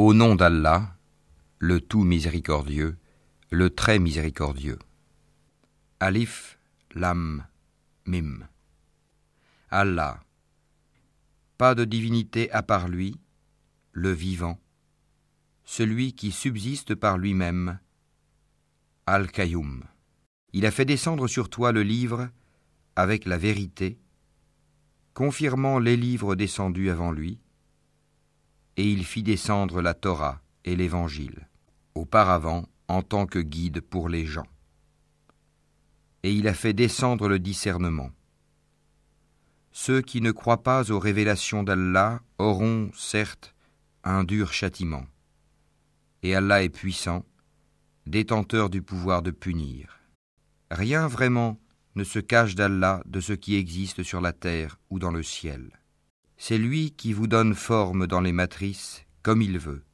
Au nom d'Allah, le tout miséricordieux, le très miséricordieux. Alif, Lam, Mim. Allah. Pas de divinité à part lui, le vivant, celui qui subsiste par lui-même, Al-Qayyum. Il a fait descendre sur toi le livre avec la vérité, confirmant les livres descendus avant lui, et il fit descendre la Torah et l'Évangile, auparavant en tant que guide pour les gens. Et il a fait descendre le discernement. Ceux qui ne croient pas aux révélations d'Allah auront, certes, un dur châtiment. Et Allah est puissant, détenteur du pouvoir de punir. Rien vraiment ne se cache d'Allah de ce qui existe sur la terre ou dans le ciel. C'est lui qui vous donne forme dans les matrices comme il veut.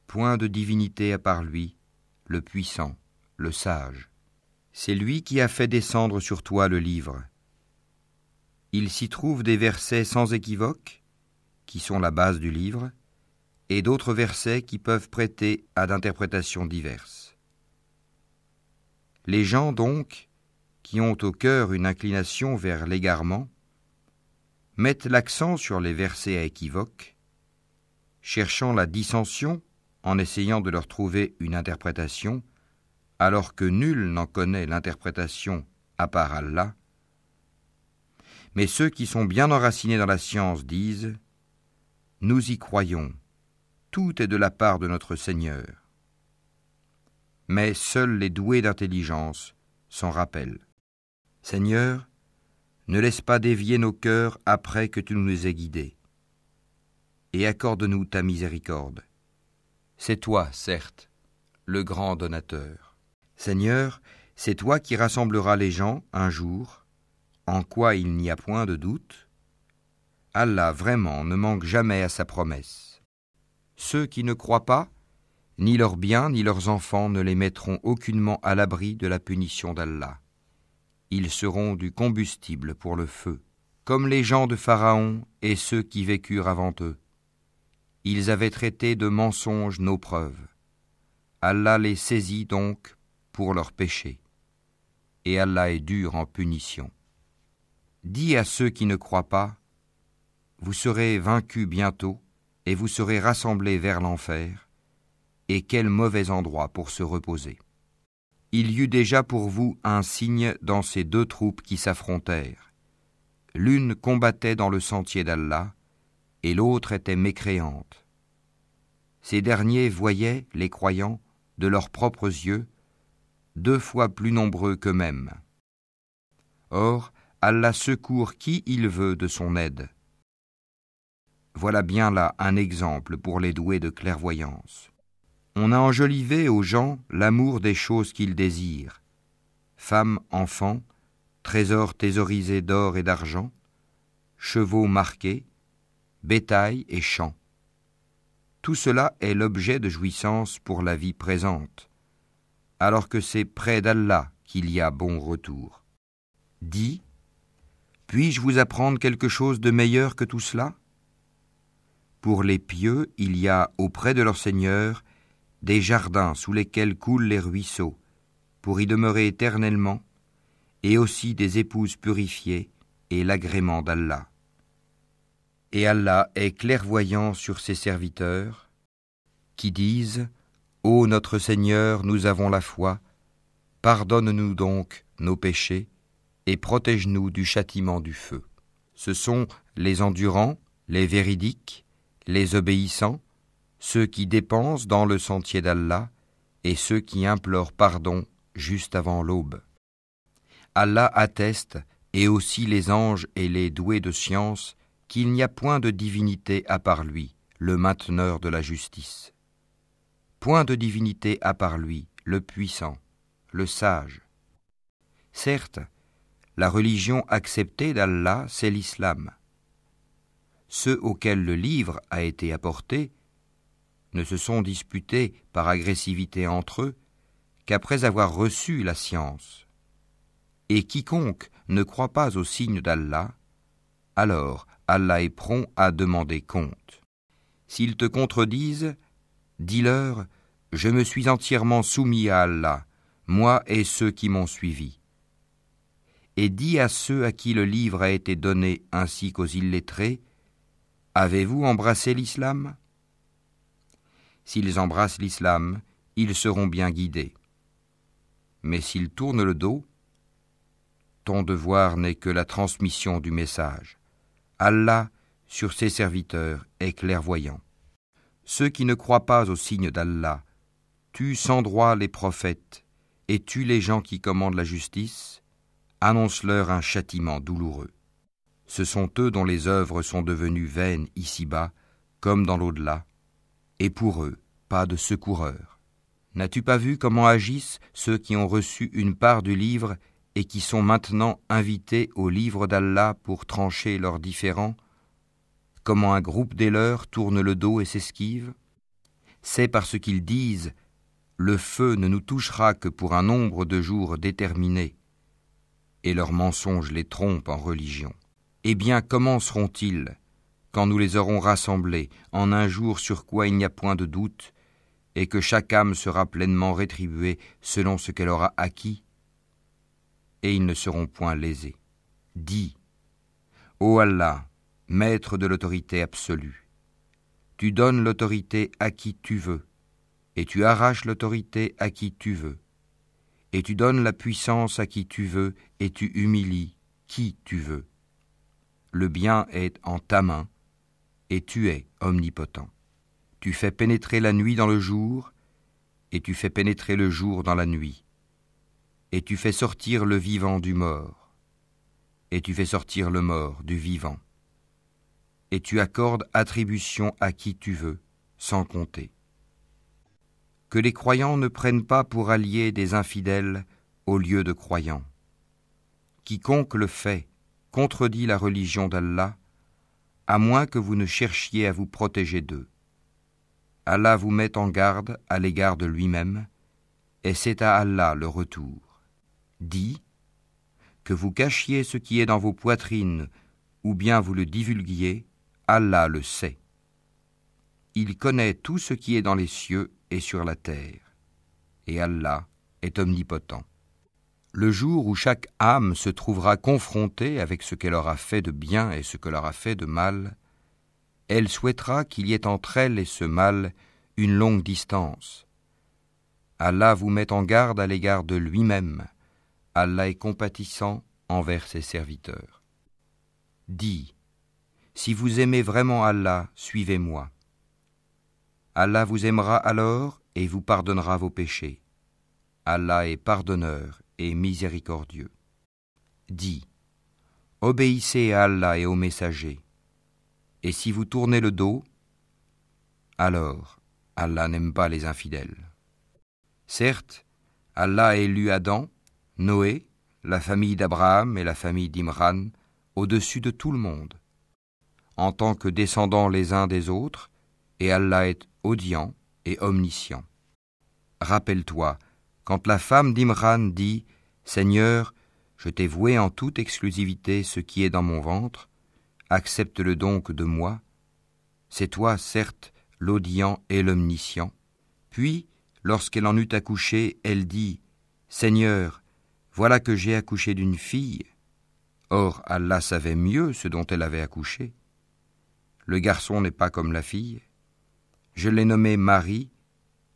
Point de divinité à part lui, le puissant, le sage. C'est lui qui a fait descendre sur toi le livre. Il s'y trouve des versets sans équivoque, qui sont la base du livre, et d'autres versets qui peuvent prêter à d'interprétations diverses. Les gens, donc, qui ont au cœur une inclination vers l'égarement, mettent l'accent sur les versets à équivoque, cherchant la dissension en essayant de leur trouver une interprétation, alors que nul n'en connaît l'interprétation à part Allah. Mais ceux qui sont bien enracinés dans la science disent « Nous y croyons, tout est de la part de notre Seigneur. » Mais seuls les doués d'intelligence s'en rappellent. Seigneur, ne laisse pas dévier nos cœurs après que tu nous aies guidés, et accorde-nous ta miséricorde. C'est toi, certes, le grand donateur. Seigneur, c'est toi qui rassembleras les gens un jour, en quoi il n'y a point de doute. Allah vraiment ne manque jamais à sa promesse. Ceux qui ne croient pas, ni leurs biens ni leurs enfants ne les mettront aucunement à l'abri de la punition d'Allah. Ils seront du combustible pour le feu, comme les gens de Pharaon et ceux qui vécurent avant eux. Ils avaient traité de mensonges nos preuves. Allah les saisit donc pour leurs péchés. Et Allah est dur en punition. Dis à ceux qui ne croient pas, vous serez vaincus bientôt et vous serez rassemblés vers l'enfer, et quel mauvais endroit pour se reposer. Il y eut déjà pour vous un signe dans ces deux troupes qui s'affrontèrent. L'une combattait dans le sentier d'Allah, et l'autre était mécréante. Ces derniers voyaient, les croyants, de leurs propres yeux, 2 fois plus nombreux qu'eux-mêmes. Or, Allah secourt qui il veut de son aide. Voilà bien là un exemple pour les doués de clairvoyance. On a enjolivé aux gens l'amour des choses qu'ils désirent, femmes, enfants, trésors thésaurisés d'or et d'argent, chevaux marqués, bétail et champs. Tout cela est l'objet de jouissance pour la vie présente, alors que c'est près d'Allah qu'il y a bon retour. Dis, puis-je vous apprendre quelque chose de meilleur que tout cela ? Pour les pieux, il y a auprès de leur Seigneur des jardins sous lesquels coulent les ruisseaux, pour y demeurer éternellement, et aussi des épouses purifiées et l'agrément d'Allah. Et Allah est clairvoyant sur ses serviteurs, qui disent « Ô notre Seigneur, nous avons la foi, pardonne-nous donc nos péchés, et protège-nous du châtiment du feu. » Ce sont les endurants, les véridiques, les obéissants, ceux qui dépensent dans le sentier d'Allah et ceux qui implorent pardon juste avant l'aube. Allah atteste, et aussi les anges et les doués de science, qu'il n'y a point de divinité à part lui, le mainteneur de la justice. Point de divinité à part lui, le puissant, le sage. Certes, la religion acceptée d'Allah, c'est l'islam. Ceux auxquels le livre a été apporté ne se sont disputés par agressivité entre eux qu'après avoir reçu la science. Et quiconque ne croit pas au signe d'Allah, alors Allah est prompt à demander compte. S'ils te contredisent, dis-leur, je me suis entièrement soumis à Allah, moi et ceux qui m'ont suivi. Et dis à ceux à qui le livre a été donné ainsi qu'aux illettrés, avez-vous embrassé l'islam ? S'ils embrassent l'islam, ils seront bien guidés. Mais s'ils tournent le dos, ton devoir n'est que la transmission du message. Allah, sur ses serviteurs, est clairvoyant. Ceux qui ne croient pas aux signes d'Allah tuent sans droit les prophètes et tuent les gens qui commandent la justice, annonce-leur un châtiment douloureux. Ce sont eux dont les œuvres sont devenues vaines ici-bas, comme dans l'au-delà, et pour eux, pas de secoureur. N'as-tu pas vu comment agissent ceux qui ont reçu une part du livre et qui sont maintenant invités au livre d'Allah pour trancher leurs différends? Comment un groupe des leurs tourne le dos et s'esquive? C'est parce qu'ils disent « Le feu ne nous touchera que pour un nombre de jours déterminé » et leurs mensonges les trompent en religion. Eh bien, comment seront-ils quand nous les aurons rassemblés en un jour sur quoi il n'y a point de doute et que chaque âme sera pleinement rétribuée selon ce qu'elle aura acquis? Et ils ne seront point lésés. Dis, ô Allah, maître de l'autorité absolue, tu donnes l'autorité à qui tu veux, et tu arraches l'autorité à qui tu veux, et tu donnes la puissance à qui tu veux, et tu humilies qui tu veux. Le bien est en ta main, et tu es omnipotent. Tu fais pénétrer la nuit dans le jour, et tu fais pénétrer le jour dans la nuit. Et tu fais sortir le vivant du mort, et tu fais sortir le mort du vivant. Et tu accordes attribution à qui tu veux, sans compter. Que les croyants ne prennent pas pour alliés des infidèles au lieu de croyants. Quiconque le fait contredit la religion d'Allah, à moins que vous ne cherchiez à vous protéger d'eux. Allah vous met en garde à l'égard de lui-même, et c'est à Allah le retour. Dis, que vous cachiez ce qui est dans vos poitrines, ou bien vous le divulguiez, Allah le sait. Il connaît tout ce qui est dans les cieux et sur la terre, et Allah est omnipotent. Le jour où chaque âme se trouvera confrontée avec ce qu'elle aura fait de bien et ce qu'elle aura fait de mal, elle souhaitera qu'il y ait entre elle et ce mal une longue distance. Allah vous met en garde à l'égard de lui-même. Allah est compatissant envers ses serviteurs. Dis, si vous aimez vraiment Allah, suivez-moi. Allah vous aimera alors et vous pardonnera vos péchés. Allah est pardonneur et miséricordieux. Dis, obéissez à Allah et aux messagers. Et si vous tournez le dos, alors Allah n'aime pas les infidèles. Certes, Allah a élu Adam, Noé, la famille d'Abraham et la famille d'Imran au-dessus de tout le monde, en tant que descendants les uns des autres, et Allah est audient et omniscient. Rappelle-toi, quand la femme d'Imran dit « Seigneur, je t'ai voué en toute exclusivité ce qui est dans mon ventre, accepte-le donc de moi. C'est toi, certes, l'audient et l'omniscient. » Puis, lorsqu'elle en eut accouché, elle dit « Seigneur, voilà que j'ai accouché d'une fille. » Or, Allah savait mieux ce dont elle avait accouché. Le garçon n'est pas comme la fille. Je l'ai nommée Marie,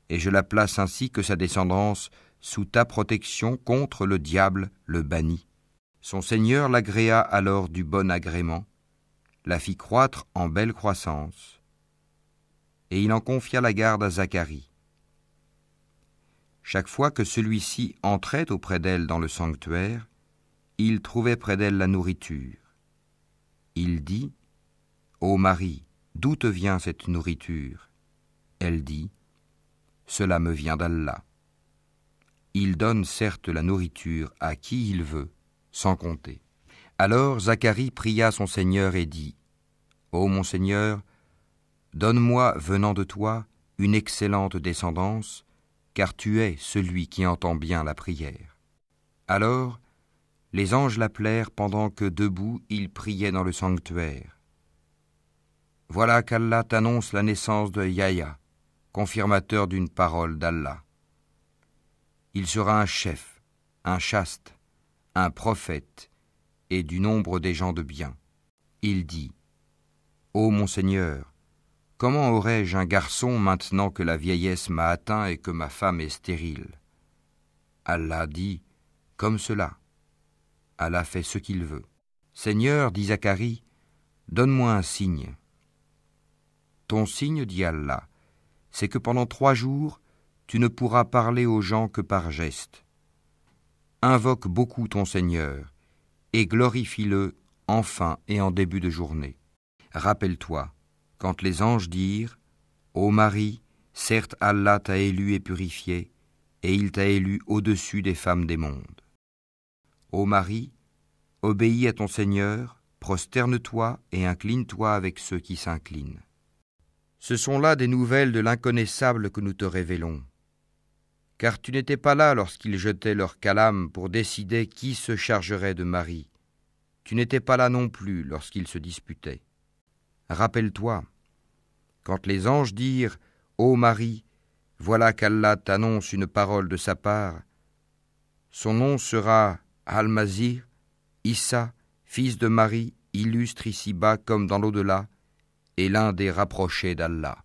et je la place ainsi que sa descendance sous ta protection contre le diable, le banni. Son Seigneur l'agréa alors du bon agrément, la fit croître en belle croissance, et il en confia la garde à Zacharie. Chaque fois que celui-ci entrait auprès d'elle dans le sanctuaire, il trouvait près d'elle la nourriture. Il dit, « Ô Marie, d'où te vient cette nourriture ?» Elle dit, « Cela me vient d'Allah. » Il donne certes la nourriture à qui il veut, sans compter. Alors Zacharie pria son Seigneur et dit, « Ô mon Seigneur, donne-moi, venant de toi, une excellente descendance, car tu es celui qui entend bien la prière. » Alors, les anges l'appelèrent pendant que debout il priait dans le sanctuaire. voilà qu'Allah t'annonce la naissance de Yahya, confirmateur d'une parole d'Allah. Il sera un chef, un chaste, un prophète, et du nombre des gens de bien. Il dit, Ô mon Seigneur, comment aurais-je un garçon maintenant que la vieillesse m'a atteint et que ma femme est stérile? Allah dit, comme cela. Allah fait ce qu'il veut. Seigneur, dit Zacharie, donne-moi un signe. Ton signe, dit Allah, c'est que pendant 3 jours, tu ne pourras parler aux gens que par geste. Invoque beaucoup ton Seigneur et glorifie-le en fin et en début de journée. Rappelle-toi, quand les anges dirent, Ô Marie, certes Allah t'a élu et purifié, et il t'a élu au-dessus des femmes des mondes. Ô Marie, obéis à ton Seigneur, prosterne-toi et incline-toi avec ceux qui s'inclinent. Ce sont là des nouvelles de l'inconnaissable que nous te révélons. Car tu n'étais pas là lorsqu'ils jetaient leur calame pour décider qui se chargerait de Marie. Tu n'étais pas là non plus lorsqu'ils se disputaient. Rappelle-toi, quand les anges dirent « Ô Marie, voilà qu'Allah t'annonce une parole de sa part, son nom sera Al-Masih, Issa, fils de Marie, illustre ici-bas comme dans l'au-delà, et l'un des rapprochés d'Allah.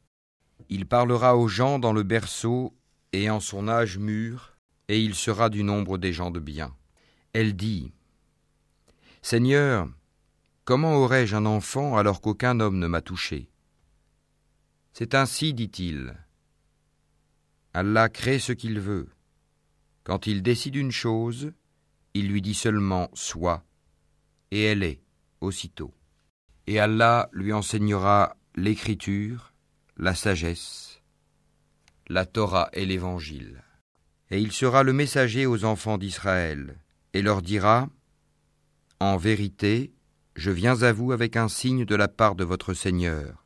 Il parlera aux gens dans le berceau et en son âge mûr, et il sera du nombre des gens de bien. » Elle dit, « Seigneur, comment aurais-je un enfant alors qu'aucun homme ne m'a touché? C'est ainsi, dit-il. Allah crée ce qu'il veut. Quand il décide une chose, il lui dit seulement « sois » et elle est aussitôt. Et Allah lui enseignera l'écriture, la sagesse, la Torah et l'Évangile. Et il sera le messager aux enfants d'Israël et leur dira « En vérité, je viens à vous avec un signe de la part de votre Seigneur.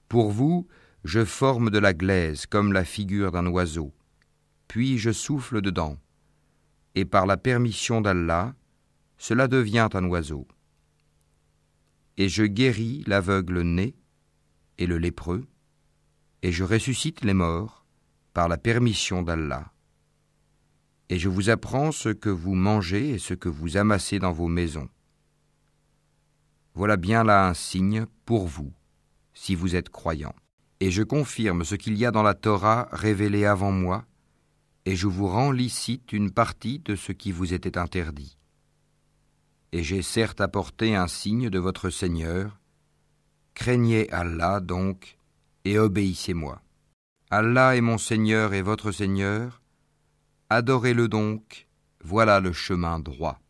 Pour vous, je forme de la glaise comme la figure d'un oiseau, puis je souffle dedans, et par la permission d'Allah, cela devient un oiseau. Et je guéris l'aveugle né et le lépreux, et je ressuscite les morts par la permission d'Allah. Et je vous apprends ce que vous mangez et ce que vous amassez dans vos maisons. Voilà bien là un signe pour vous, si vous êtes croyants. Et je confirme ce qu'il y a dans la Torah révélée avant moi, et je vous rends licite une partie de ce qui vous était interdit. Et j'ai certes apporté un signe de votre Seigneur. Craignez Allah donc, et obéissez-moi. Allah est mon Seigneur et votre Seigneur. Adorez-le donc, voilà le chemin droit. »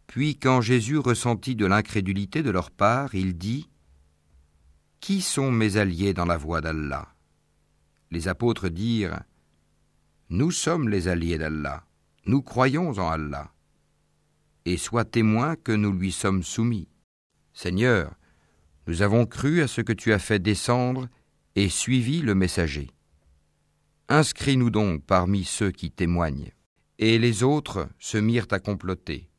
Puis quand Jésus ressentit de l'incrédulité de leur part, il dit « Qui sont mes alliés dans la voie d'Allah ?» Les apôtres dirent « Nous sommes les alliés d'Allah, nous croyons en Allah. Et sois témoin que nous lui sommes soumis. Seigneur, nous avons cru à ce que tu as fait descendre et suivi le messager. Inscris-nous donc parmi ceux qui témoignent. » Et les autres se mirent à comploter.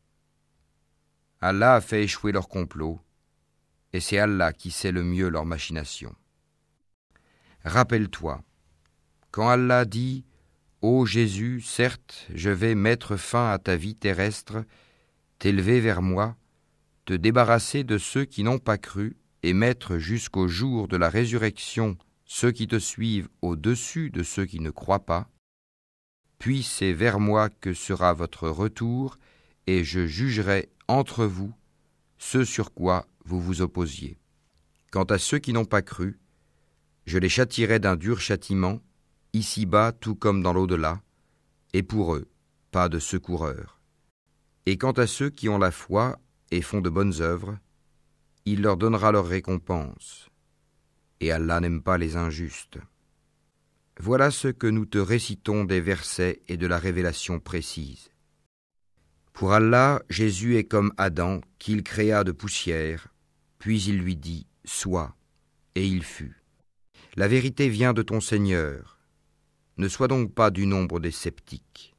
Allah a fait échouer leur complot, et c'est Allah qui sait le mieux leurs machinations. Rappelle-toi, quand Allah dit « Ô Jésus, certes, je vais mettre fin à ta vie terrestre, t'élever vers moi, te débarrasser de ceux qui n'ont pas cru, et mettre jusqu'au jour de la résurrection ceux qui te suivent au-dessus de ceux qui ne croient pas, puis c'est vers moi que sera votre retour, et je jugerai entre vous ce sur quoi vous vous opposiez. Quant à ceux qui n'ont pas cru, je les châtierai d'un dur châtiment, ici-bas tout comme dans l'au-delà, et pour eux, pas de secoureur. Et quant à ceux qui ont la foi et font de bonnes œuvres, il leur donnera leur récompense. Et Allah n'aime pas les injustes. Voilà ce que nous te récitons des versets et de la révélation précise. Pour Allah, Jésus est comme Adam, qu'il créa de poussière, puis il lui dit « Sois », et il fut. La vérité vient de ton Seigneur. Ne sois donc pas du nombre des sceptiques.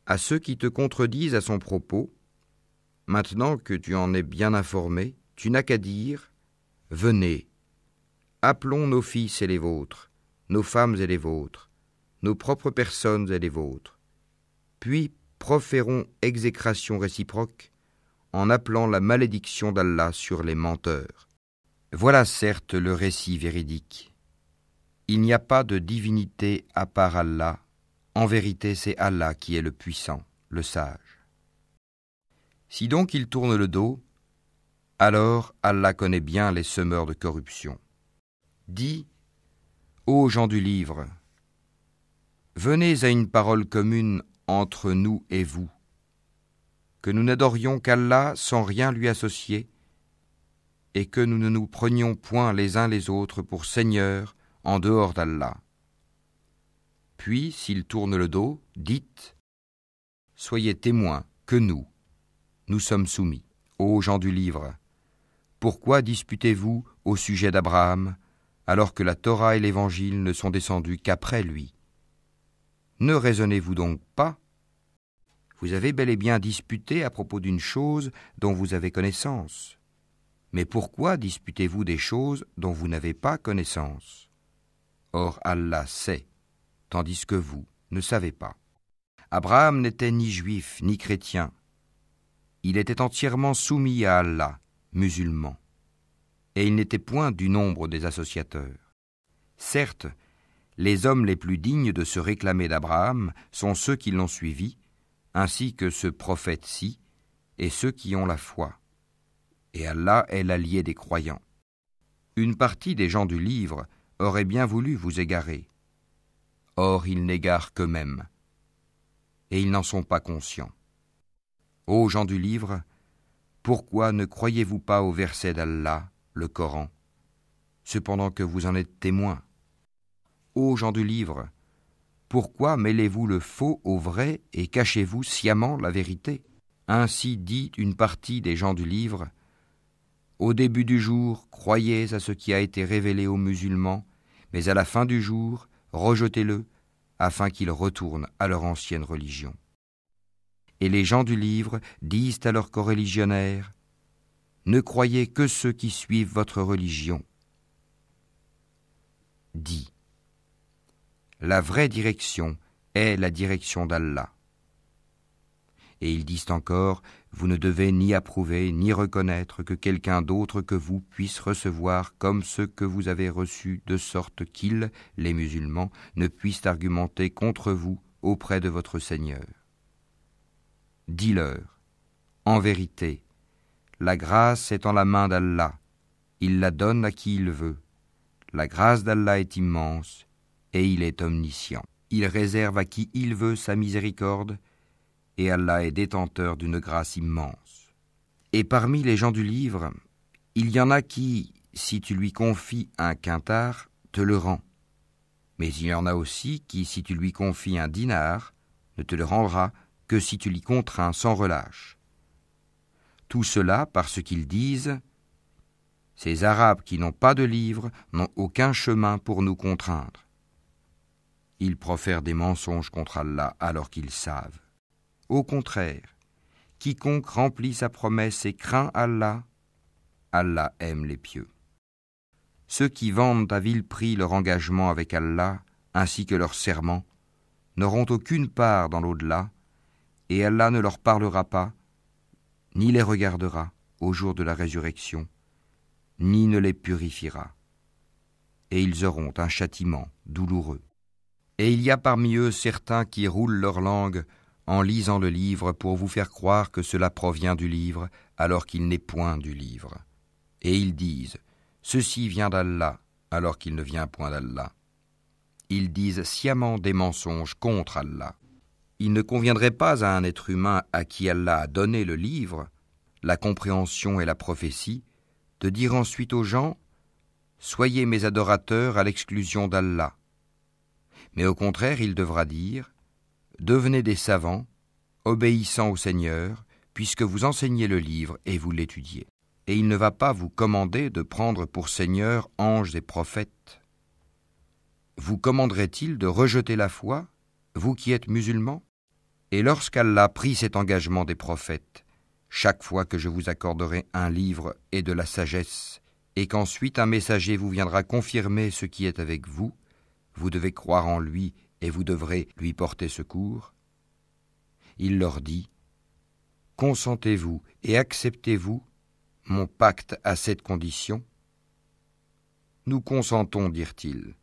À ceux qui te contredisent à son propos, maintenant que tu en es bien informé, tu n'as qu'à dire « Venez, appelons nos fils et les vôtres, nos femmes et les vôtres, nos propres personnes et les vôtres. Puis proférons exécration réciproque en appelant la malédiction d'Allah sur les menteurs. Voilà certes le récit véridique. Il n'y a pas de divinité à part Allah. En vérité, c'est Allah qui est le puissant, le sage. Si donc ils tournent le dos, alors Allah connaît bien les semeurs de corruption. Dis, ô gens du livre, venez à une parole commune entre nous et vous, que nous n'adorions qu'Allah sans rien lui associer, et que nous ne nous prenions point les uns les autres pour seigneurs en dehors d'Allah. Puis, s'ils tournent le dos, dites, soyez témoins que nous sommes soumis. Ô gens du livre, pourquoi disputez-vous au sujet d'Abraham, alors que la Torah et l'Évangile ne sont descendus qu'après lui? Ne raisonnez-vous donc pas? Vous avez bel et bien disputé à propos d'une chose dont vous avez connaissance. Mais pourquoi disputez-vous des choses dont vous n'avez pas connaissance? Or Allah sait, tandis que vous ne savez pas. Abraham n'était ni juif ni chrétien. Il était entièrement soumis à Allah, musulman, et il n'était point du nombre des associateurs. Certes, les hommes les plus dignes de se réclamer d'Abraham sont ceux qui l'ont suivi, ainsi que ce prophète-ci, et ceux qui ont la foi. Et Allah est l'allié des croyants. Une partie des gens du livre aurait bien voulu vous égarer. Or, ils n'égarent qu'eux-mêmes, et ils n'en sont pas conscients. Ô gens du livre, pourquoi ne croyez-vous pas au verset d'Allah, le Coran, cependant que vous en êtes témoins? Ô gens du livre, pourquoi mêlez-vous le faux au vrai et cachez-vous sciemment la vérité? Ainsi dit une partie des gens du livre, au début du jour, croyez à ce qui a été révélé aux musulmans, mais à la fin du jour, rejetez-le, afin qu'ils retournent à leur ancienne religion. Et les gens du livre disent à leurs coreligionnaires, ne croyez que ceux qui suivent votre religion. Dis, la vraie direction est la direction d'Allah. Et ils disent encore, vous ne devez ni approuver ni reconnaître que quelqu'un d'autre que vous puisse recevoir comme ce que vous avez reçu, de sorte qu'ils, les musulmans, ne puissent argumenter contre vous auprès de votre Seigneur. Dis-leur, en vérité, la grâce est en la main d'Allah, il la donne à qui il veut. La grâce d'Allah est immense, et il est omniscient. Il réserve à qui il veut sa miséricorde, et Allah est détenteur d'une grâce immense. Et parmi les gens du livre, il y en a qui, si tu lui confies un quintard, te le rend. Mais il y en a aussi qui, si tu lui confies un dinar, ne te le rendra que si tu l'y contrains sans relâche. Tout cela parce qu'ils disent « Ces Arabes qui n'ont pas de livre n'ont aucun chemin pour nous contraindre. » Ils profèrent des mensonges contre Allah alors qu'ils savent. Au contraire, quiconque remplit sa promesse et craint Allah, Allah aime les pieux. Ceux qui vendent à vil prix leur engagement avec Allah, ainsi que leur serment, n'auront aucune part dans l'au-delà, et Allah ne leur parlera pas, ni les regardera au jour de la résurrection, ni ne les purifiera. Et ils auront un châtiment douloureux. Et il y a parmi eux certains qui roulent leur langue en lisant le livre pour vous faire croire que cela provient du livre, alors qu'il n'est point du livre. Et ils disent, ceci vient d'Allah, alors qu'il ne vient point d'Allah. Ils disent sciemment des mensonges contre Allah. Il ne conviendrait pas à un être humain à qui Allah a donné le livre, la compréhension et la prophétie, de dire ensuite aux gens « Soyez mes adorateurs à l'exclusion d'Allah ». Mais au contraire, il devra dire « Devenez des savants, obéissant au Seigneur, puisque vous enseignez le livre et vous l'étudiez. Et il ne va pas vous commander de prendre pour Seigneur anges et prophètes. Vous commanderait-il de rejeter la foi, vous qui êtes musulmans ? Et lorsqu'Allah prit cet engagement des prophètes, chaque fois que je vous accorderai un livre et de la sagesse, et qu'ensuite un messager vous viendra confirmer ce qui est avec vous, vous devez croire en lui et vous devrez lui porter secours. Il leur dit : consentez-vous et acceptez-vous mon pacte à cette condition ? Nous consentons, dirent-ils.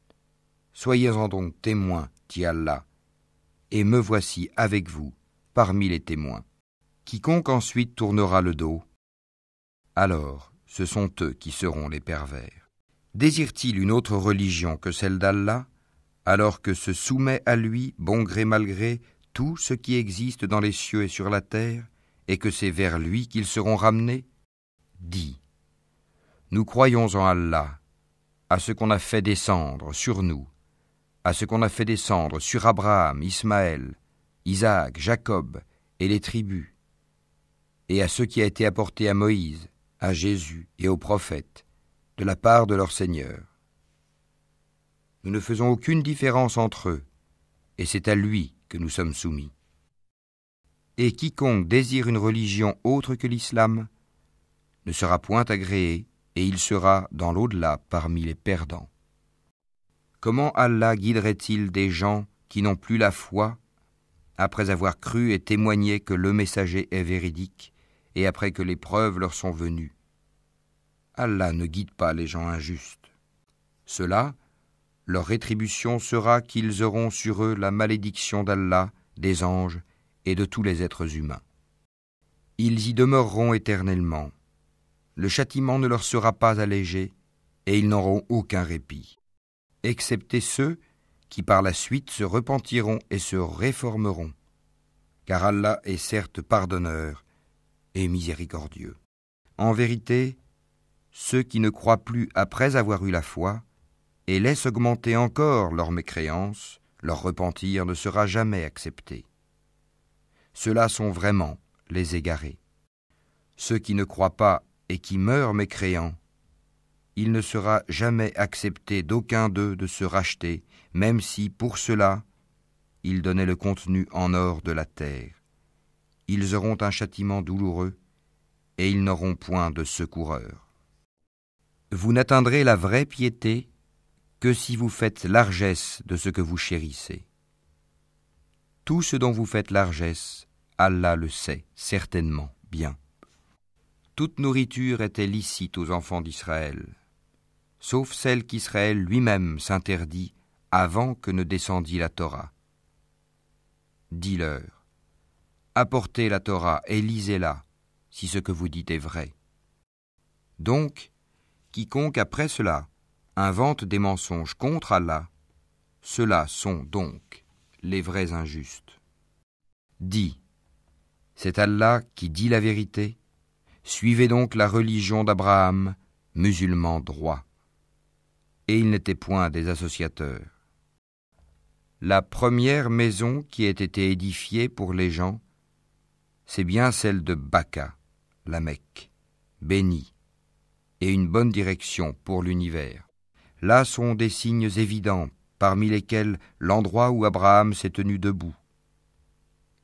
Soyez-en donc témoins, dit Allah, et me voici avec vous, parmi les témoins. Quiconque ensuite tournera le dos, alors ce sont eux qui seront les pervers. Désire-t-il une autre religion que celle d'Allah, alors que se soumet à lui, bon gré mal gré, tout ce qui existe dans les cieux et sur la terre, et que c'est vers lui qu'ils seront ramenés ? Dis, nous croyons en Allah, à ce qu'on a fait descendre sur nous, à ce qu'on a fait descendre sur Abraham, Ismaël, Isaac, Jacob et les tribus, et à ce qui a été apporté à Moïse, à Jésus et aux prophètes, de la part de leur Seigneur. Nous ne faisons aucune différence entre eux, et c'est à lui que nous sommes soumis. Et quiconque désire une religion autre que l'islam ne sera point agréé, et il sera dans l'au-delà parmi les perdants. Comment Allah guiderait-il des gens qui n'ont plus la foi, après avoir cru et témoigné que le messager est véridique, et après que les preuves leur sont venues ? Allah ne guide pas les gens injustes. Cela, leur rétribution sera qu'ils auront sur eux la malédiction d'Allah, des anges et de tous les êtres humains. Ils y demeureront éternellement. Le châtiment ne leur sera pas allégé, et ils n'auront aucun répit, excepté ceux qui par la suite se repentiront et se réformeront, car Allah est certes pardonneur et miséricordieux. En vérité, ceux qui ne croient plus après avoir eu la foi et laissent augmenter encore leur mécréance, leur repentir ne sera jamais accepté. Ceux-là sont vraiment les égarés. Ceux qui ne croient pas et qui meurent mécréants, il ne sera jamais accepté d'aucun d'eux de se racheter, même si, pour cela, ils donnaient le contenu en or de la terre. Ils auront un châtiment douloureux, et ils n'auront point de secoureur. Vous n'atteindrez la vraie piété que si vous faites largesse de ce que vous chérissez. Tout ce dont vous faites largesse, Allah le sait certainement bien. Toute nourriture était licite aux enfants d'Israël, sauf celle qu'Israël lui-même s'interdit avant que ne descendît la Torah. Dis-leur, apportez la Torah et lisez-la, si ce que vous dites est vrai. Donc, quiconque après cela invente des mensonges contre Allah, ceux-là sont donc les vrais injustes. Dis, c'est Allah qui dit la vérité, suivez donc la religion d'Abraham, musulman droit. Et il n'était point des associateurs. La première maison qui ait été édifiée pour les gens, c'est bien celle de Bakka, la Mecque, bénie, et une bonne direction pour l'univers. Là sont des signes évidents, parmi lesquels l'endroit où Abraham s'est tenu debout.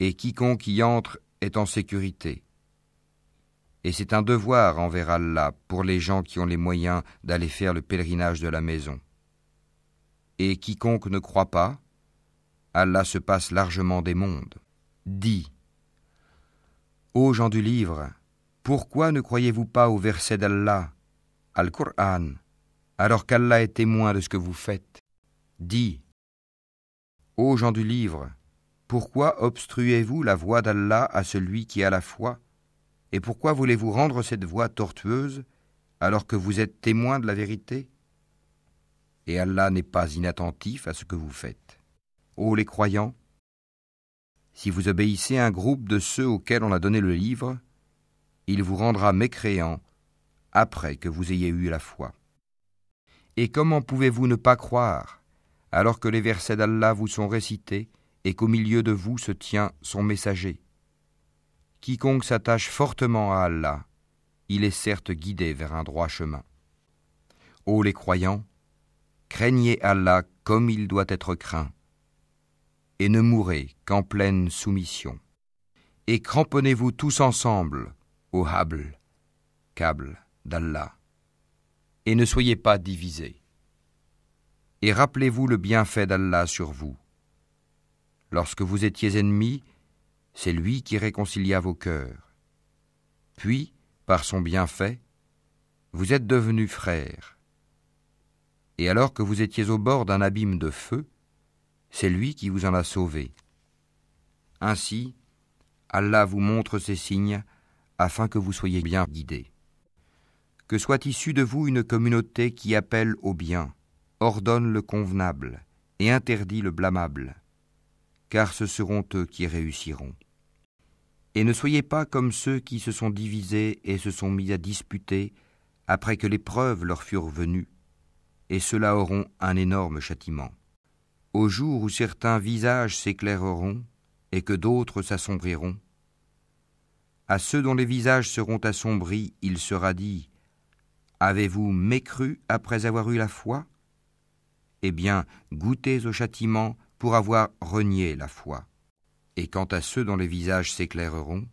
Et quiconque y entre est en sécurité. Et c'est un devoir envers Allah pour les gens qui ont les moyens d'aller faire le pèlerinage de la maison. Et quiconque ne croit pas, Allah se passe largement des mondes. Dis, ô gens du livre, pourquoi ne croyez-vous pas au verset d'Allah, Al-Qur'an, alors qu'Allah est témoin de ce que vous faites ? Dis, ô gens du livre, pourquoi obstruez-vous la voie d'Allah à celui qui a la foi ? Et pourquoi voulez-vous rendre cette voie tortueuse alors que vous êtes témoin de la vérité ? Et Allah n'est pas inattentif à ce que vous faites. Ô les croyants, si vous obéissez à un groupe de ceux auxquels on a donné le livre, il vous rendra mécréants après que vous ayez eu la foi. Et comment pouvez-vous ne pas croire alors que les versets d'Allah vous sont récités et qu'au milieu de vous se tient son messager ? Quiconque s'attache fortement à Allah, il est certes guidé vers un droit chemin. Ô les croyants, craignez Allah comme il doit être craint, et ne mourrez qu'en pleine soumission. Et cramponnez-vous tous ensemble au habl, câble d'Allah, et ne soyez pas divisés. Et rappelez-vous le bienfait d'Allah sur vous. Lorsque vous étiez ennemis, c'est lui qui réconcilia vos cœurs. Puis, par son bienfait, vous êtes devenus frères. Et alors que vous étiez au bord d'un abîme de feu, c'est lui qui vous en a sauvés. Ainsi, Allah vous montre ces signes afin que vous soyez bien guidés. Que soit issue de vous une communauté qui appelle au bien, ordonne le convenable et interdit le blâmable, car ce seront eux qui réussiront. Et ne soyez pas comme ceux qui se sont divisés et se sont mis à disputer après que les preuves leur furent venues, et ceux-là auront un énorme châtiment. Au jour où certains visages s'éclaireront et que d'autres s'assombriront, à ceux dont les visages seront assombris, il sera dit : avez-vous mécru après avoir eu la foi ? Eh bien, goûtez au châtiment pour avoir renié la foi. Et quant à ceux dont les visages s'éclaireront,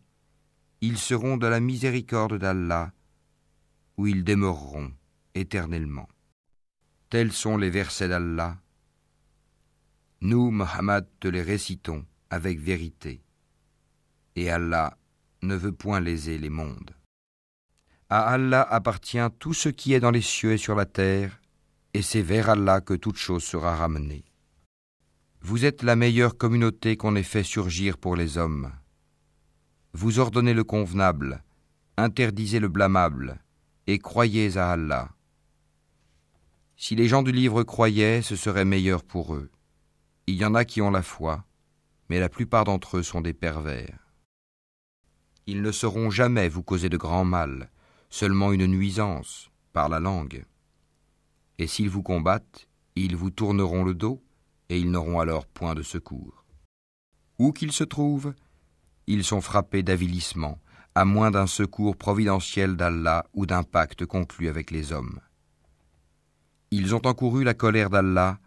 ils seront de la miséricorde d'Allah, où ils demeureront éternellement. Tels sont les versets d'Allah. Nous, Mohammed, te les récitons avec vérité. Et Allah ne veut point léser les mondes. À Allah appartient tout ce qui est dans les cieux et sur la terre, et c'est vers Allah que toute chose sera ramenée. Vous êtes la meilleure communauté qu'on ait fait surgir pour les hommes. Vous ordonnez le convenable, interdisez le blâmable, et croyez à Allah. Si les gens du livre croyaient, ce serait meilleur pour eux. Il y en a qui ont la foi, mais la plupart d'entre eux sont des pervers. Ils ne sauront jamais vous causer de grand mal, seulement une nuisance, par la langue. Et s'ils vous combattent, ils vous tourneront le dos, et ils n'auront alors point de secours. Où qu'ils se trouvent, ils sont frappés d'avilissement, à moins d'un secours providentiel d'Allah ou d'un pacte conclu avec les hommes. Ils ont encouru la colère d'Allah,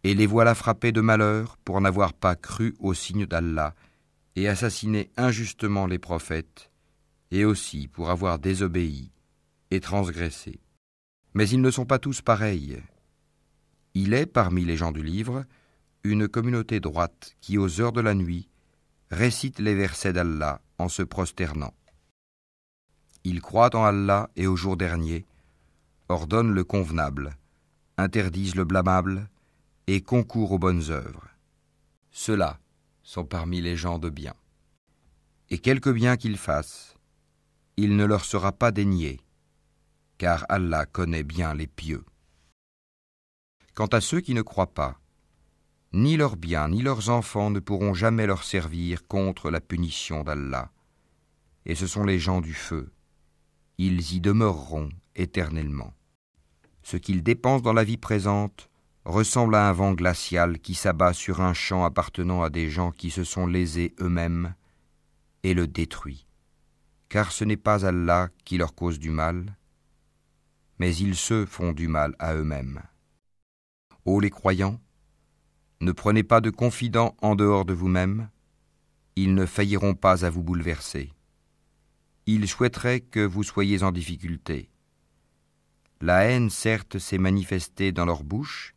et les voilà frappés de malheur pour n'avoir pas cru aux signes d'Allah, et assassiné injustement les prophètes, et aussi pour avoir désobéi et transgressé. Mais ils ne sont pas tous pareils. Il est, parmi les gens du livre, une communauté droite qui, aux heures de la nuit, récite les versets d'Allah en se prosternant. Ils croient en Allah et au jour dernier, ordonnent le convenable, interdisent le blâmable et concourent aux bonnes œuvres. Ceux-là sont parmi les gens de bien. Et quelque bien qu'ils fassent, il ne leur sera pas dénié, car Allah connaît bien les pieux. Quant à ceux qui ne croient pas, ni leurs biens ni leurs enfants ne pourront jamais leur servir contre la punition d'Allah. Et ce sont les gens du feu. Ils y demeureront éternellement. Ce qu'ils dépensent dans la vie présente ressemble à un vent glacial qui s'abat sur un champ appartenant à des gens qui se sont lésés eux-mêmes et le détruit. Car ce n'est pas Allah qui leur cause du mal, mais ils se font du mal à eux-mêmes. Ô les croyants, ne prenez pas de confidents en dehors de vous-même, ils ne failliront pas à vous bouleverser. Ils souhaiteraient que vous soyez en difficulté. La haine, certes, s'est manifestée dans leur bouche,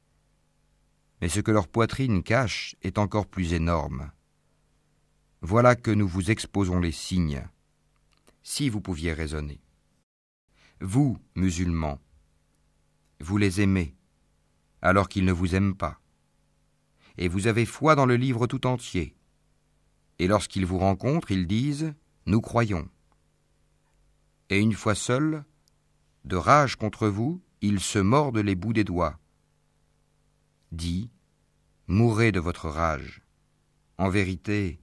mais ce que leur poitrine cache est encore plus énorme. Voilà que nous vous exposons les signes, si vous pouviez raisonner. Vous, musulmans, vous les aimez, alors qu'ils ne vous aiment pas. Et vous avez foi dans le livre tout entier. Et lorsqu'ils vous rencontrent, ils disent « Nous croyons ». Et une fois seuls, de rage contre vous, ils se mordent les bouts des doigts. Dis « Mourez de votre rage. En vérité,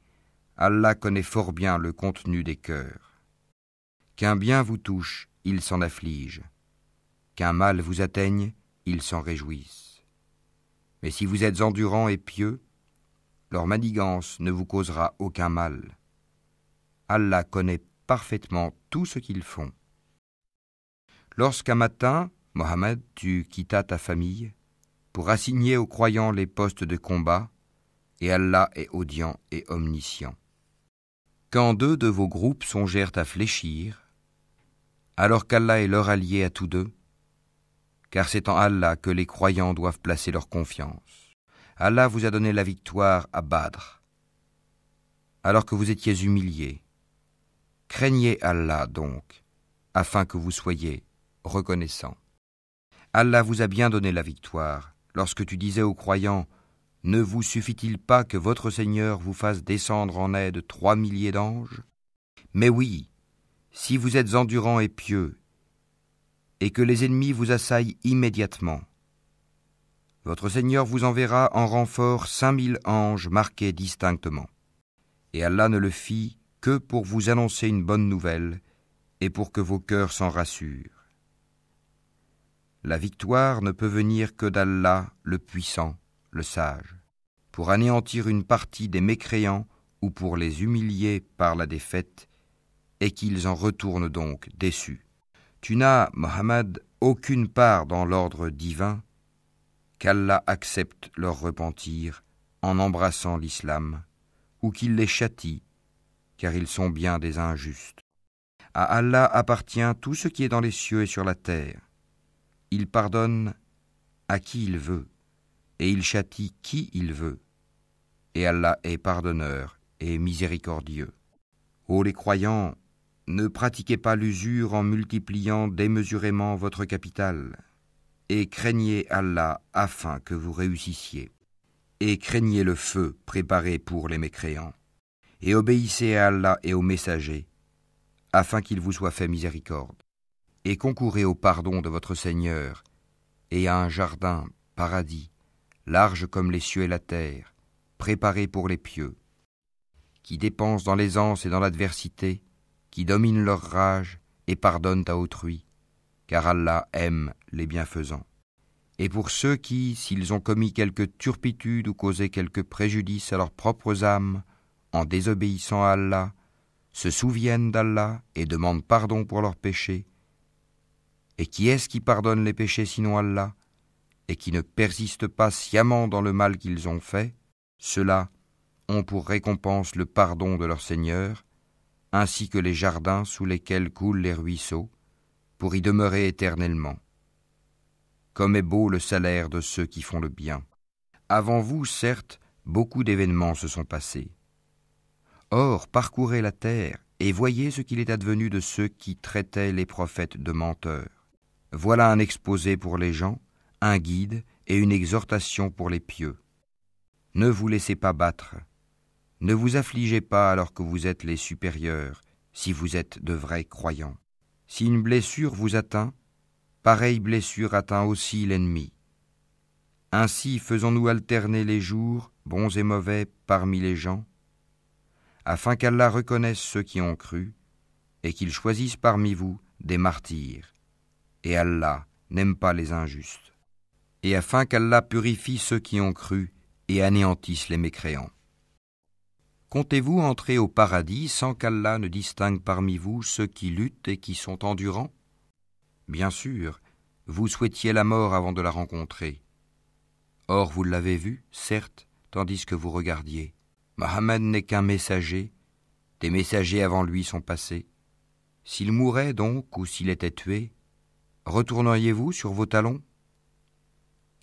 Allah connaît fort bien le contenu des cœurs. Qu'un bien vous touche, ils s'en affligent. Qu'un mal vous atteigne, ils s'en réjouissent. Mais si vous êtes endurants et pieux, leur manigance ne vous causera aucun mal. Allah connaît parfaitement tout ce qu'ils font. Lorsqu'un matin, Mohammed, tu quittas ta famille pour assigner aux croyants les postes de combat, et Allah est audient et omniscient. Quand deux de vos groupes songèrent à fléchir, alors qu'Allah est leur allié à tous deux, car c'est en Allah que les croyants doivent placer leur confiance. Allah vous a donné la victoire à Badr, alors que vous étiez humiliés. Craignez Allah donc, afin que vous soyez reconnaissants. Allah vous a bien donné la victoire, lorsque tu disais aux croyants, « Ne vous suffit-il pas que votre Seigneur vous fasse descendre en aide 3 milliers d'anges ? Mais oui, si vous êtes endurants et pieux, et que les ennemis vous assaillent immédiatement, votre Seigneur vous enverra en renfort 5000 anges marqués distinctement. Et Allah ne le fit que pour vous annoncer une bonne nouvelle et pour que vos cœurs s'en rassurent. La victoire ne peut venir que d'Allah, le puissant, le sage, pour anéantir une partie des mécréants ou pour les humilier par la défaite, et qu'ils en retournent donc déçus. Tu n'as, Mohammed, aucune part dans l'ordre divin, qu'Allah accepte leur repentir en embrassant l'islam, ou qu'il les châtie, car ils sont bien des injustes. À Allah appartient tout ce qui est dans les cieux et sur la terre. Il pardonne à qui il veut, et il châtie qui il veut. Et Allah est pardonneur et miséricordieux. Ô les croyants, ne pratiquez pas l'usure en multipliant démesurément votre capital, et craignez Allah afin que vous réussissiez. Et craignez le feu préparé pour les mécréants. Et obéissez à Allah et aux messagers, afin qu'il vous soit fait miséricorde. Et concourez au pardon de votre Seigneur, et à un jardin, paradis, large comme les cieux et la terre, préparé pour les pieux, qui dépensent dans l'aisance et dans l'adversité, qui dominent leur rage et pardonnent à autrui, car Allah aime les bienfaisants. Et pour ceux qui, s'ils ont commis quelque turpitude ou causé quelque préjudice à leurs propres âmes, en désobéissant à Allah, se souviennent d'Allah et demandent pardon pour leurs péchés. Et qui est-ce qui pardonne les péchés sinon Allah, et qui ne persiste pas sciemment dans le mal qu'ils ont fait? Ceux-là ont pour récompense le pardon de leur Seigneur, ainsi que les jardins sous lesquels coulent les ruisseaux, pour y demeurer éternellement. Comme est beau le salaire de ceux qui font le bien. Avant vous, certes, beaucoup d'événements se sont passés. Or, parcourez la terre et voyez ce qu'il est advenu de ceux qui traitaient les prophètes de menteurs. Voilà un exposé pour les gens, un guide et une exhortation pour les pieux. Ne vous laissez pas battre. Ne vous affligez pas alors que vous êtes les supérieurs, si vous êtes de vrais croyants. Si une blessure vous atteint, pareille blessure atteint aussi l'ennemi. Ainsi faisons-nous alterner les jours, bons et mauvais, parmi les gens, afin qu'Allah reconnaisse ceux qui ont cru, et qu'il choisisse parmi vous des martyrs. Et Allah n'aime pas les injustes. Et afin qu'Allah purifie ceux qui ont cru, et anéantisse les mécréants. Comptez-vous entrer au paradis sans qu'Allah ne distingue parmi vous ceux qui luttent et qui sont endurants? Bien sûr, vous souhaitiez la mort avant de la rencontrer. Or vous l'avez vue, certes, tandis que vous regardiez. Mohammed n'est qu'un messager, des messagers avant lui sont passés. S'il mourait donc, ou s'il était tué, retourneriez-vous sur vos talons?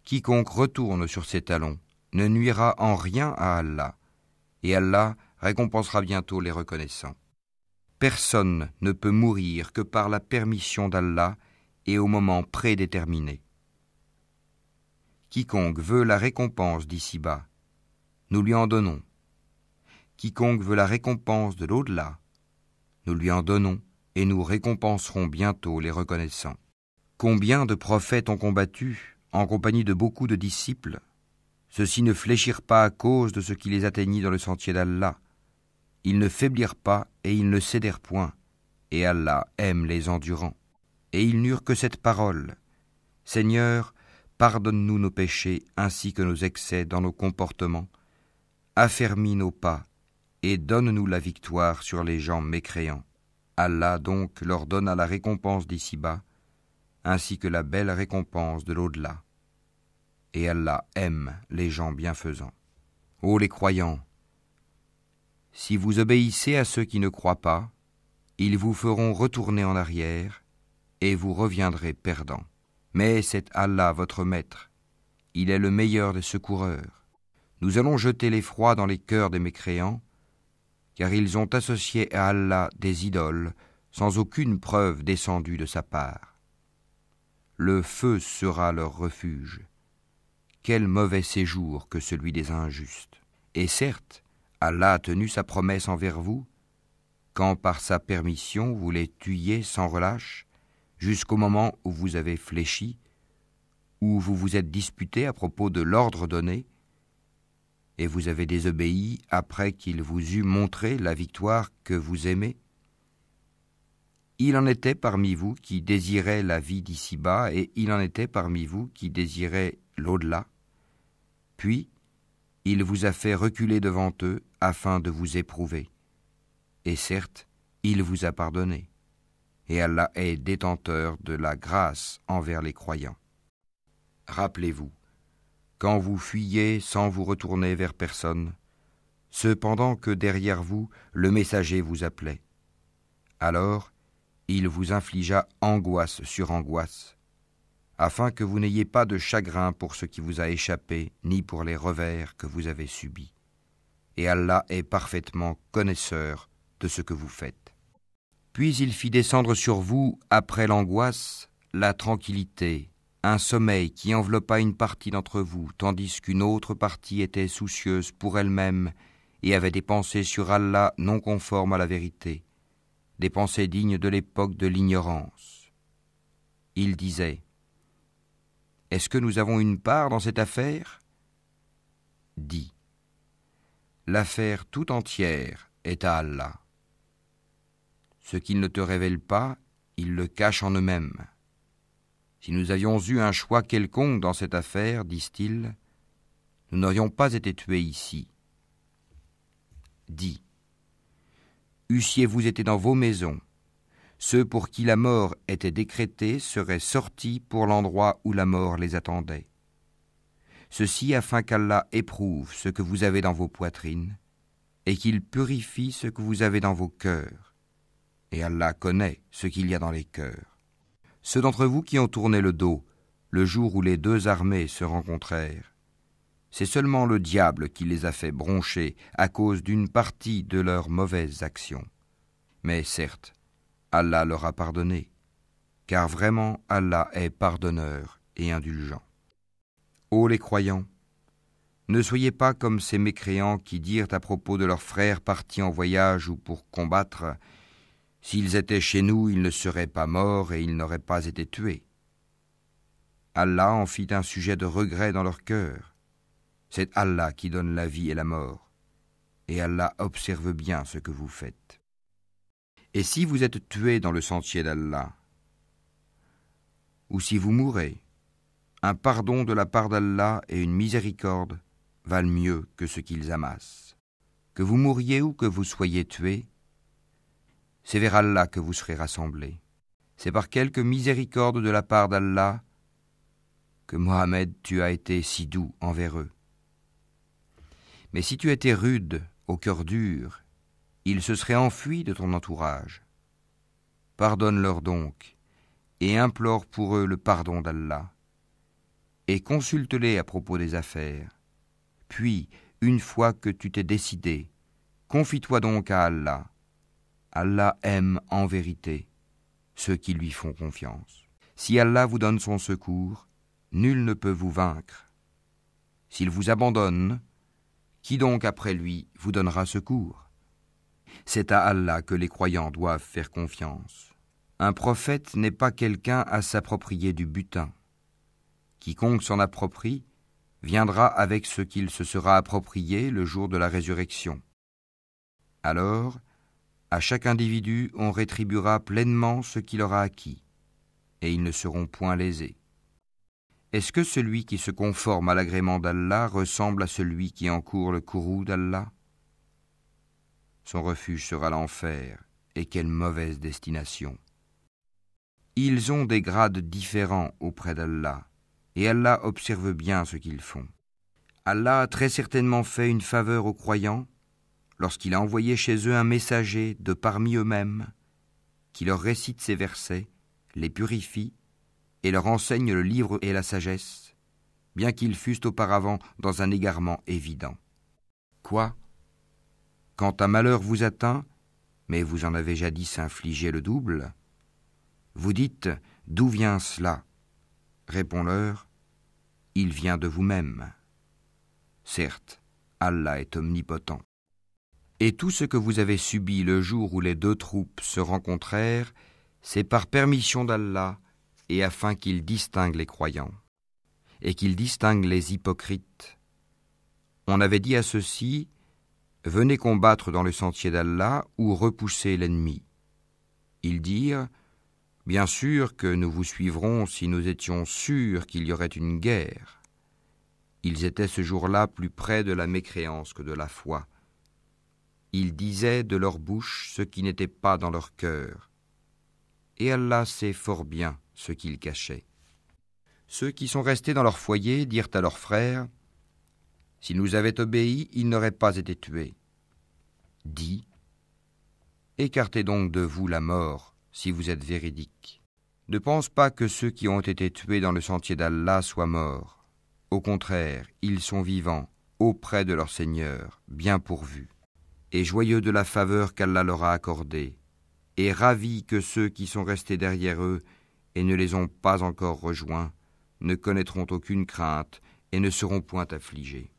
Quiconque retourne sur ses talons ne nuira en rien à Allah, et Allah récompensera bientôt les reconnaissants. Personne ne peut mourir que par la permission d'Allah et au moment prédéterminé. Quiconque veut la récompense d'ici-bas, nous lui en donnons. Quiconque veut la récompense de l'au-delà, nous lui en donnons et nous récompenserons bientôt les reconnaissants. Combien de prophètes ont combattu en compagnie de beaucoup de disciples? Ceux-ci ne fléchirent pas à cause de ce qui les atteignit dans le sentier d'Allah. Ils ne faiblirent pas et ils ne cédèrent point. Et Allah aime les endurants. Et ils n'eurent que cette parole. Seigneur, pardonne-nous nos péchés ainsi que nos excès dans nos comportements. Affermis nos pas et donne-nous la victoire sur les gens mécréants. Allah donc leur donna la récompense d'ici-bas, ainsi que la belle récompense de l'au-delà. Et Allah aime les gens bienfaisants. Ô les croyants, si vous obéissez à ceux qui ne croient pas, ils vous feront retourner en arrière et vous reviendrez perdants. Mais c'est Allah votre maître. Il est le meilleur des secoureurs. Nous allons jeter l'effroi dans les cœurs des mécréants, car ils ont associé à Allah des idoles sans aucune preuve descendue de sa part. Le feu sera leur refuge. Quel mauvais séjour que celui des injustes. Et certes, Allah a tenu sa promesse envers vous, quand par sa permission vous les tuiez sans relâche, jusqu'au moment où vous avez fléchi, où vous vous êtes disputé à propos de l'ordre donné, et vous avez désobéi après qu'il vous eut montré la victoire que vous aimez. Il en était parmi vous qui désiraient la vie d'ici-bas, et il en était parmi vous qui désiraient l'au-delà. Puis, il vous a fait reculer devant eux afin de vous éprouver. Et certes, il vous a pardonné. Et Allah est détenteur de la grâce envers les croyants. Rappelez-vous, quand vous fuyiez sans vous retourner vers personne, cependant que derrière vous, le messager vous appelait. Alors, il vous infligea angoisse sur angoisse, afin que vous n'ayez pas de chagrin pour ce qui vous a échappé, ni pour les revers que vous avez subis. Et Allah est parfaitement connaisseur de ce que vous faites. Puis il fit descendre sur vous, après l'angoisse, la tranquillité, un sommeil qui enveloppa une partie d'entre vous, tandis qu'une autre partie était soucieuse pour elle-même et avait des pensées sur Allah non conformes à la vérité, des pensées dignes de l'époque de l'ignorance. Il disait : Est-ce que nous avons une part dans cette affaire ? Dis : L'affaire tout entière est à Allah. Ce qu'ils ne te révèlent pas, ils le cachent en eux-mêmes. Si nous avions eu un choix quelconque dans cette affaire, disent-ils, nous n'aurions pas été tués ici. Dis : Eussiez-vous été dans vos maisons, ceux pour qui la mort était décrétée seraient sortis pour l'endroit où la mort les attendait. Ceci afin qu'Allah éprouve ce que vous avez dans vos poitrines et qu'il purifie ce que vous avez dans vos cœurs. Et Allah connaît ce qu'il y a dans les cœurs. Ceux d'entre vous qui ont tourné le dos, le jour où les deux armées se rencontrèrent, c'est seulement le diable qui les a fait broncher à cause d'une partie de leurs mauvaises actions. Mais certes, Allah leur a pardonné, car vraiment Allah est pardonneur et indulgent. Ô les croyants, ne soyez pas comme ces mécréants qui dirent à propos de leurs frères partis en voyage ou pour combattre : s'ils étaient chez nous, ils ne seraient pas morts et ils n'auraient pas été tués. Allah en fit un sujet de regret dans leur cœur. C'est Allah qui donne la vie et la mort, et Allah observe bien ce que vous faites. Et si vous êtes tués dans le sentier d'Allah, ou si vous mourrez, un pardon de la part d'Allah et une miséricorde valent mieux que ce qu'ils amassent. Que vous mouriez ou que vous soyez tués, c'est vers Allah que vous serez rassemblés. C'est par quelque miséricorde de la part d'Allah que Mohammed, tu as été si doux envers eux. Mais si tu étais rude, au cœur dur, ils se seraient enfuis de ton entourage. Pardonne-leur donc, et implore pour eux le pardon d'Allah, et consulte-les à propos des affaires. Puis, une fois que tu t'es décidé, confie-toi donc à Allah. Allah aime en vérité ceux qui lui font confiance. Si Allah vous donne son secours, nul ne peut vous vaincre. S'il vous abandonne, qui donc après lui vous donnera secours ? C'est à Allah que les croyants doivent faire confiance. Un prophète n'est pas quelqu'un à s'approprier du butin. Quiconque s'en approprie viendra avec ce qu'il se sera approprié le jour de la résurrection. Alors, à chaque individu, on rétribuera pleinement ce qu'il aura acquis, et ils ne seront point lésés. Est-ce que celui qui se conforme à l'agrément d'Allah ressemble à celui qui encourt le courroux d'Allah ? Son refuge sera l'enfer, et quelle mauvaise destination. Ils ont des grades différents auprès d'Allah, et Allah observe bien ce qu'ils font. Allah a très certainement fait une faveur aux croyants, lorsqu'il a envoyé chez eux un messager de parmi eux-mêmes, qui leur récite ces versets, les purifie et leur enseigne le livre et la sagesse, bien qu'ils fussent auparavant dans un égarement évident. Quoi ? Quand un malheur vous atteint, mais vous en avez jadis infligé le double, vous dites « D'où vient cela ?» Réponds-leur « Il vient de vous-même. » Certes, Allah est omnipotent. Et tout ce que vous avez subi le jour où les deux troupes se rencontrèrent, c'est par permission d'Allah et afin qu'il distingue les croyants et qu'il distingue les hypocrites. On avait dit à ceux-ci, venez combattre dans le sentier d'Allah ou repoussez l'ennemi. Ils dirent, bien sûr que nous vous suivrons si nous étions sûrs qu'il y aurait une guerre. Ils étaient ce jour-là plus près de la mécréance que de la foi. Ils disaient de leur bouche ce qui n'était pas dans leur cœur. Et Allah sait fort bien ce qu'ils cachaient. Ceux qui sont restés dans leur foyer dirent à leurs frères, « S'ils nous avaient obéi, ils n'auraient pas été tués. » Dis, « Écartez donc de vous la mort, si vous êtes véridiques. Ne pense pas que ceux qui ont été tués dans le sentier d'Allah soient morts. Au contraire, ils sont vivants, auprès de leur Seigneur, bien pourvus, et joyeux de la faveur qu'Allah leur a accordée, et ravis que ceux qui sont restés derrière eux et ne les ont pas encore rejoints ne connaîtront aucune crainte et ne seront point affligés.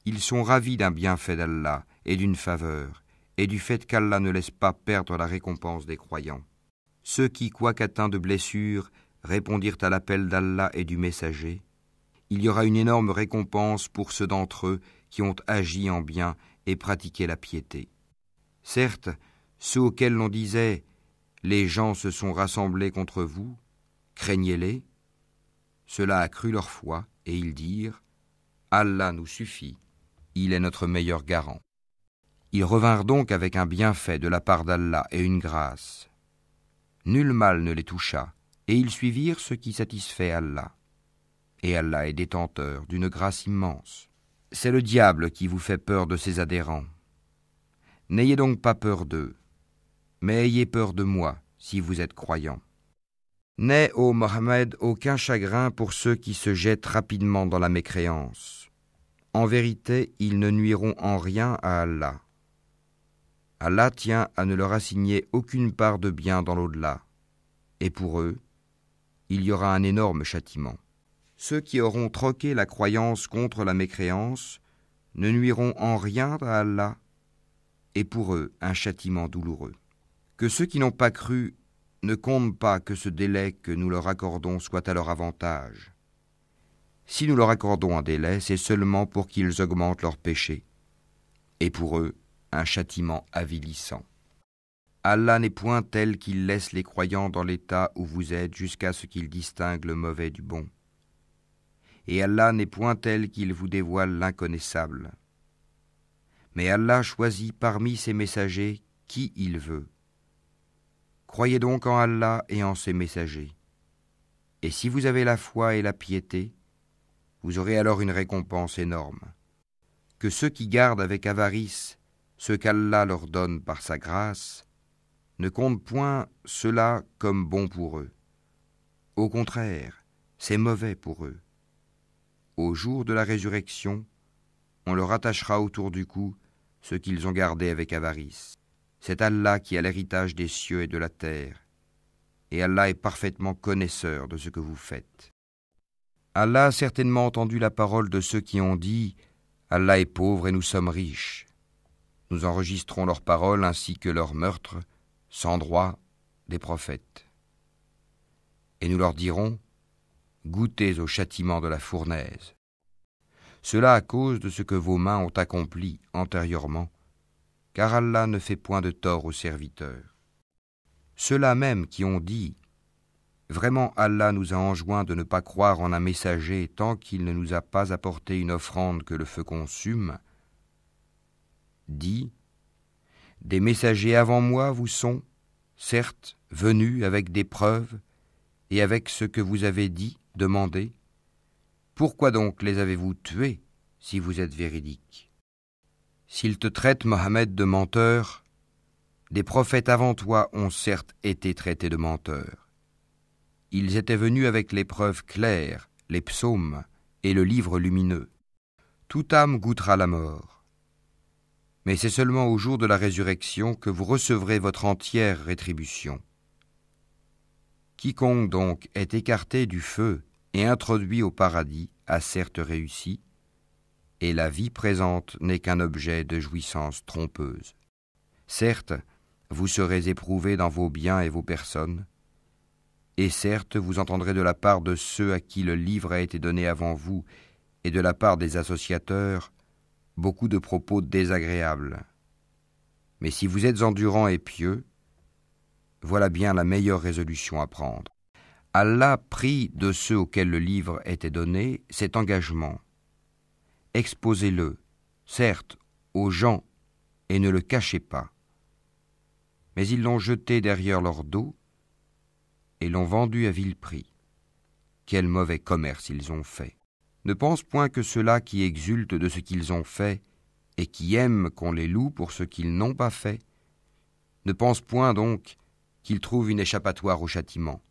Ils sont ravis d'un bienfait d'Allah et d'une faveur, et du fait qu'Allah ne laisse pas perdre la récompense des croyants. Ceux qui, quoiqu'atteints de blessures, répondirent à l'appel d'Allah et du messager, il y aura une énorme récompense pour ceux d'entre eux qui ont agi en bien et pratiqué la piété. Certes, ceux auxquels l'on disait « Les gens se sont rassemblés contre vous, craignez-les », cela accrut leur foi et ils dirent « Allah nous suffit, il est notre meilleur garant ». Ils revinrent donc avec un bienfait de la part d'Allah et une grâce. Nul mal ne les toucha, et ils suivirent ce qui satisfait Allah. Et Allah est détenteur d'une grâce immense. C'est le diable qui vous fait peur de ses adhérents. N'ayez donc pas peur d'eux, mais ayez peur de moi, si vous êtes croyants. N'aie, ô Mohammed, aucun chagrin pour ceux qui se jettent rapidement dans la mécréance. En vérité, ils ne nuiront en rien à Allah. Allah tient à ne leur assigner aucune part de bien dans l'au-delà. Et pour eux, il y aura un énorme châtiment. Ceux qui auront troqué la croyance contre la mécréance ne nuiront en rien à Allah, et pour eux un châtiment douloureux. Que ceux qui n'ont pas cru ne comptent pas que ce délai que nous leur accordons soit à leur avantage. Si nous leur accordons un délai, c'est seulement pour qu'ils augmentent leurs péchés, et pour eux un châtiment avilissant. Allah n'est point tel qu'il laisse les croyants dans l'état où vous êtes jusqu'à ce qu'ils distinguent le mauvais du bon. Et Allah n'est point tel qu'il vous dévoile l'inconnaissable. Mais Allah choisit parmi ses messagers qui il veut. Croyez donc en Allah et en ses messagers. Et si vous avez la foi et la piété, vous aurez alors une récompense énorme. Que ceux qui gardent avec avarice ce qu'Allah leur donne par sa grâce ne comptent point cela comme bon pour eux. Au contraire, c'est mauvais pour eux. Au jour de la résurrection, on leur attachera autour du cou ce qu'ils ont gardé avec avarice. C'est Allah qui a l'héritage des cieux et de la terre, et Allah est parfaitement connaisseur de ce que vous faites. Allah a certainement entendu la parole de ceux qui ont dit « Allah est pauvre et nous sommes riches ». Nous enregistrons leurs paroles ainsi que leurs meurtres, sans droit, des prophètes. Et nous leur dirons « Goûtez au châtiment de la fournaise ». Cela à cause de ce que vos mains ont accompli antérieurement, car Allah ne fait point de tort aux serviteurs. Ceux-là même qui ont dit « Vraiment Allah nous a enjoint de ne pas croire en un messager tant qu'il ne nous a pas apporté une offrande que le feu consume », dit « Des messagers avant moi vous sont, certes, venus avec des preuves et avec ce que vous avez dit, demandé. Pourquoi donc les avez-vous tués si vous êtes véridiques ? S'ils te traitent, Mohammed, de menteur, des prophètes avant toi ont certes été traités de menteurs. ils étaient venus avec les preuves claires, les psaumes et le livre lumineux. Toute âme goûtera la mort. Mais c'est seulement au jour de la résurrection que vous recevrez votre entière rétribution. Quiconque donc est écarté du feu et introduit au paradis a certes réussi, et la vie présente n'est qu'un objet de jouissance trompeuse. Certes, vous serez éprouvés dans vos biens et vos personnes, et certes, vous entendrez de la part de ceux à qui le livre a été donné avant vous, et de la part des associateurs, beaucoup de propos désagréables. Mais si vous êtes endurants et pieux, voilà bien la meilleure résolution à prendre. Allah prit de ceux auxquels le livre était donné cet engagement. Exposez-le, certes, aux gens, et ne le cachez pas. Mais ils l'ont jeté derrière leur dos et l'ont vendu à vil prix. Quel mauvais commerce ils ont fait. Ne pense point que ceux-là qui exultent de ce qu'ils ont fait et qui aiment qu'on les loue pour ce qu'ils n'ont pas fait, ne pense point donc qu'ils trouvent une échappatoire au châtiment.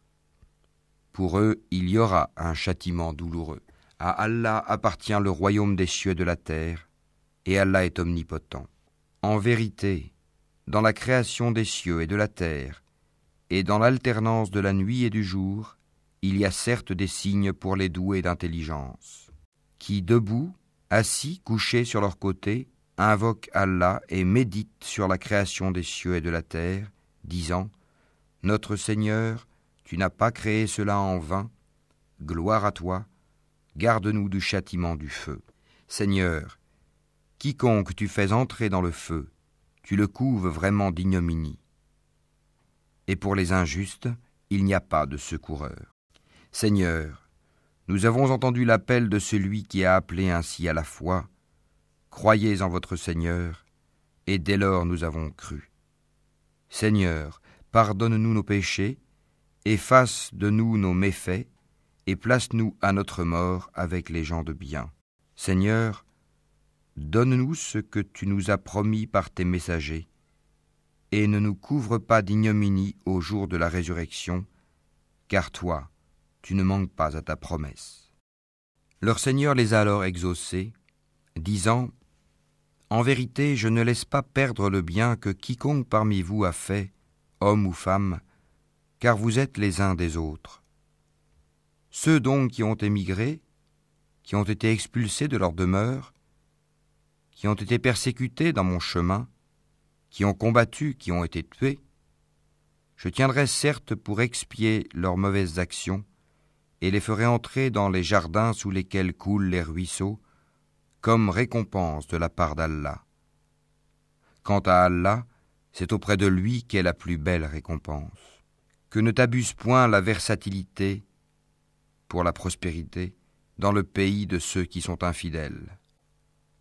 Pour eux, il y aura un châtiment douloureux. À Allah appartient le royaume des cieux et de la terre, et Allah est omnipotent. En vérité, dans la création des cieux et de la terre, et dans l'alternance de la nuit et du jour, il y a certes des signes pour les doués d'intelligence, qui, debout, assis, couchés sur leur côté, invoquent Allah et méditent sur la création des cieux et de la terre, disant « Notre Seigneur, tu n'as pas créé cela en vain, gloire à toi, garde-nous du châtiment du feu. Seigneur, quiconque tu fais entrer dans le feu, tu le couves vraiment d'ignominie. Et pour les injustes, il n'y a pas de secoureur. Seigneur, nous avons entendu l'appel de celui qui a appelé ainsi à la foi. Croyez en votre Seigneur, et dès lors nous avons cru. Seigneur, pardonne-nous nos péchés, efface de nous nos méfaits, et place-nous à notre mort avec les gens de bien. Seigneur, donne-nous ce que tu nous as promis par tes messagers, et ne nous couvre pas d'ignominie au jour de la résurrection, car toi, tu ne manques pas à ta promesse. Leur Seigneur les a alors exaucés, disant « En vérité, je ne laisse pas perdre le bien que quiconque parmi vous a fait, homme ou femme, car vous êtes les uns des autres. Ceux donc qui ont émigré, qui ont été expulsés de leur demeure, qui ont été persécutés dans mon chemin, qui ont combattu, qui ont été tués, je tiendrai certes pour expier leurs mauvaises actions et les ferai entrer dans les jardins sous lesquels coulent les ruisseaux, comme récompense de la part d'Allah. Quant à Allah, c'est auprès de lui qu'est la plus belle récompense. Que ne t'abuse point la versatilité pour la prospérité dans le pays de ceux qui sont infidèles.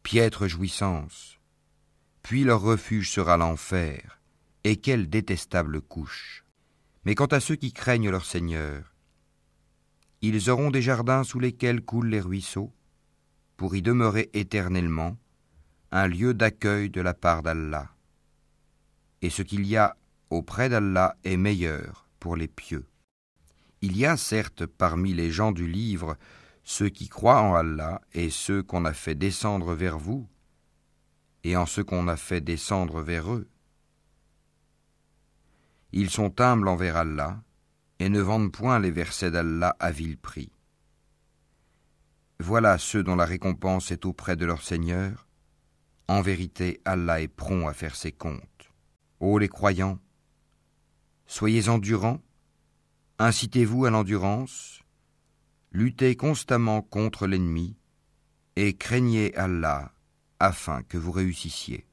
Piètre jouissance, puis leur refuge sera l'enfer, et quelle détestable couche. Mais quant à ceux qui craignent leur Seigneur, ils auront des jardins sous lesquels coulent les ruisseaux, pour y demeurer éternellement, un lieu d'accueil de la part d'Allah. Et ce qu'il y a auprès d'Allah est meilleur pour les pieux. Il y a certes parmi les gens du livre ceux qui croient en Allah et ceux qu'on a fait descendre vers vous, et en ceux qu'on a fait descendre vers eux. Ils sont humbles envers Allah et ne vendent point les versets d'Allah à vil prix. Voilà ceux dont la récompense est auprès de leur Seigneur. En vérité, Allah est prompt à faire ses comptes. Ô les croyants, soyez endurants, incitez-vous à l'endurance, luttez constamment contre l'ennemi et craignez Allah afin que vous réussissiez.